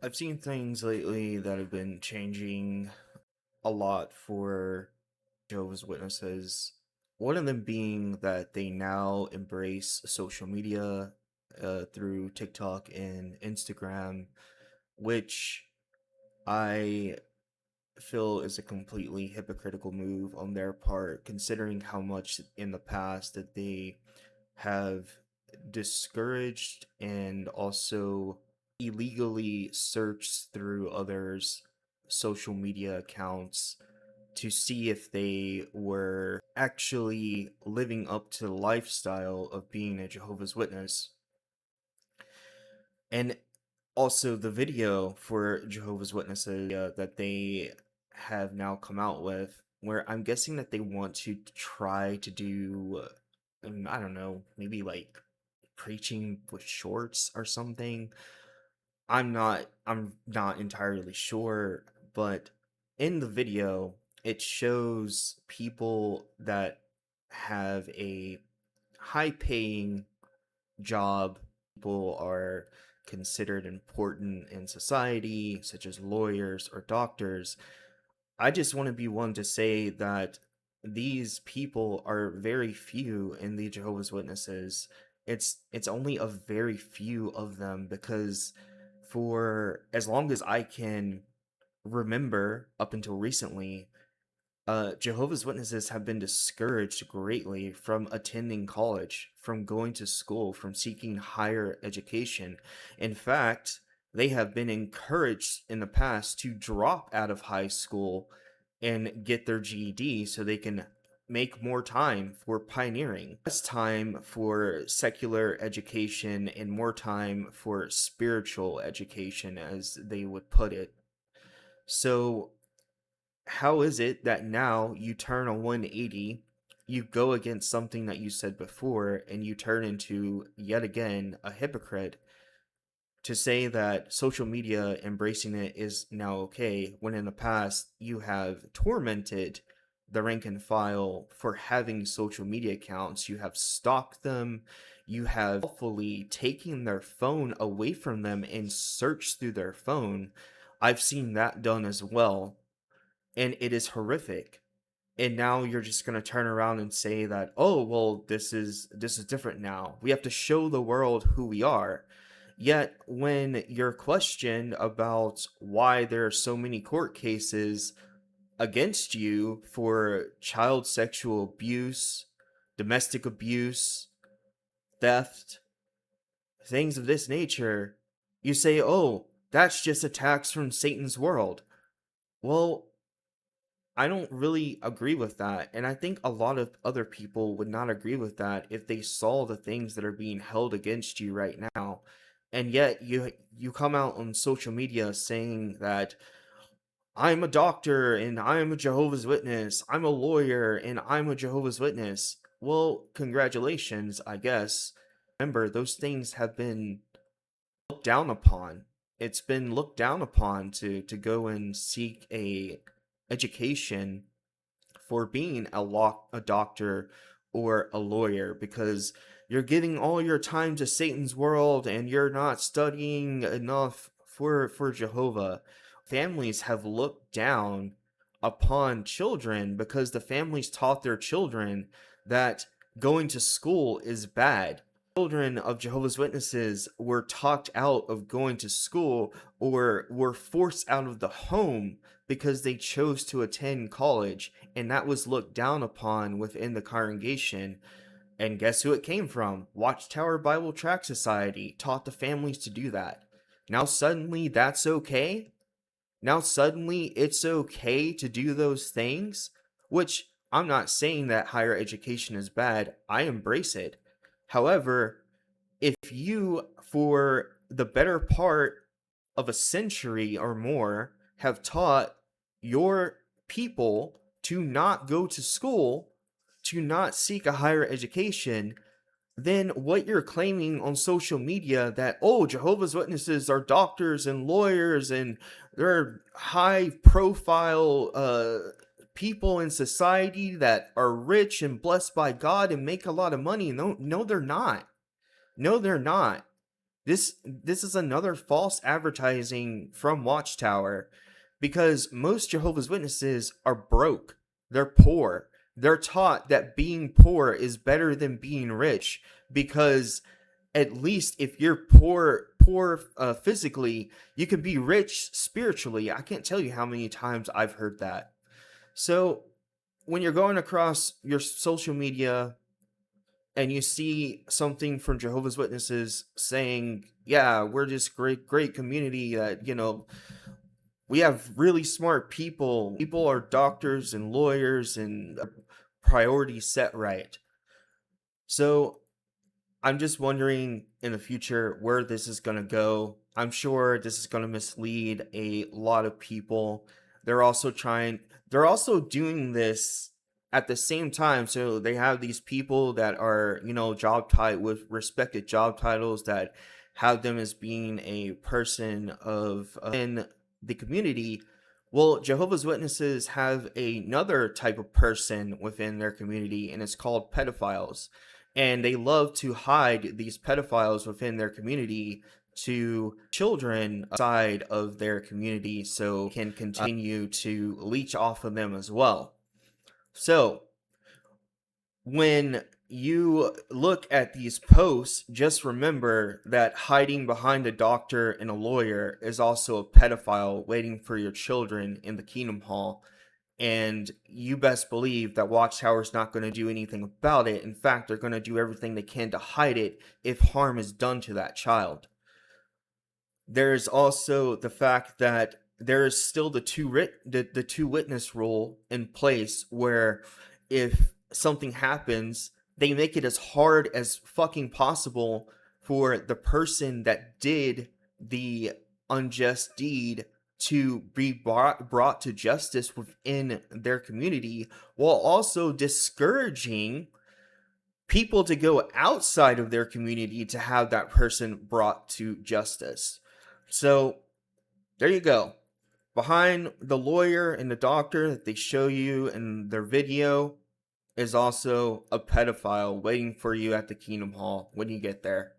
I've seen things lately that have been changing a lot for Jehovah's Witnesses. One of them being that they now embrace social media through TikTok and Instagram, which I feel is a completely hypocritical move on their part, considering how much in the past that they have discouraged and also illegally searched through others' social media accounts to see if they were actually living up to the lifestyle of being a Jehovah's Witness. And also the video for Jehovah's Witnesses that they have now come out with, where I'm guessing that they want to try to do, I don't know, maybe like preaching with shorts or something. I'm not entirely sure, but in the video it shows people that have a high paying job. People are considered important in society, such as lawyers or doctors. I just want to be one to say that these people are very few in the Jehovah's Witnesses. It's only a very few of them because for as long as I can remember up until recently, Jehovah's Witnesses have been discouraged greatly from attending college, from going to school, from seeking higher education. In fact, they have been encouraged in the past to drop out of high school and get their GED so they can make more time for pioneering, less time for secular education, and more time for spiritual education, as they would put it. So, how is it that now you turn a 180, you go against something that you said before, and you turn into yet again a hypocrite to say that social media embracing it is now okay, when in the past you have tormented the rank and file for having social media accounts? You have stalked them, you have hopefully taken their phone away from them and searched through their phone. I've seen that done as well, and it is horrific. And now you're just going to turn around and say that, oh well, this is different now, we have to show the world who we are. Yet when you're questioned about why there are so many court cases against you for child sexual abuse, domestic abuse, theft, things of this nature, you say, oh, that's just attacks from Satan's world. Well, I don't really agree with that, and I think a lot of other people would not agree with that if they saw the things that are being held against you right now. And yet you come out on social media saying that I'm a doctor and I'm a Jehovah's Witness, I'm a lawyer and I'm a Jehovah's Witness. Well, congratulations, I guess. Remember, those things have been looked down upon. It's been looked down upon to go and seek a education for being a doctor or a lawyer, because you're giving all your time to Satan's world and you're not studying enough for Jehovah. Families have looked down upon children because the families taught their children that going to school is bad. Children of Jehovah's Witnesses were talked out of going to school or were forced out of the home because they chose to attend college, and that was looked down upon within the congregation. And guess who it came from? Watchtower Bible Tract Society taught the families to do that. Now suddenly that's okay? Now suddenly it's okay to do those things? Which, I'm not saying that higher education is bad, I embrace it. However, if you, for the better part of a century or more, have taught your people to not go to school, to not seek a higher education, then what you're claiming on social media, that, oh, Jehovah's Witnesses are doctors and lawyers and they're high profile people in society that are rich and blessed by God and make a lot of money. No, no, they're not. No, they're not. This is another false advertising from Watchtower, because most Jehovah's Witnesses are broke. They're poor. They're taught that being poor is better than being rich, because at least if you're poor physically, you can be rich spiritually. I can't tell you how many times I've heard that. So when you're going across your social media and you see something from Jehovah's Witnesses saying, yeah, we're this great community that, we have really smart people. People are doctors and lawyers and priorities set right. So I'm just wondering in the future where this is going to go. I'm sure this is going to mislead a lot of people. They're also doing this at the same time. So they have these people that are, with respected job titles that have them as being a person of in the community. Well, Jehovah's Witnesses have another type of person within their community, and it's called pedophiles. And they love to hide these pedophiles within their community to children outside of their community so can continue to leech off of them as well. So when you look at these posts, just remember that hiding behind a doctor and a lawyer is also a pedophile waiting for your children in the Kingdom Hall. And you best believe that Watchtower's not going to do anything about it. In fact, they're going to do everything they can to hide it if harm is done to that child. There's also the fact that there is still the two witness rule in place, where if something happens, they make it as hard as fucking possible for the person that did the unjust deed to be brought to justice within their community, while also discouraging people to go outside of their community to have that person brought to justice. So there you go. Behind the lawyer and the doctor that they show you in their video is also a pedophile waiting for you at the Kingdom Hall when you get there.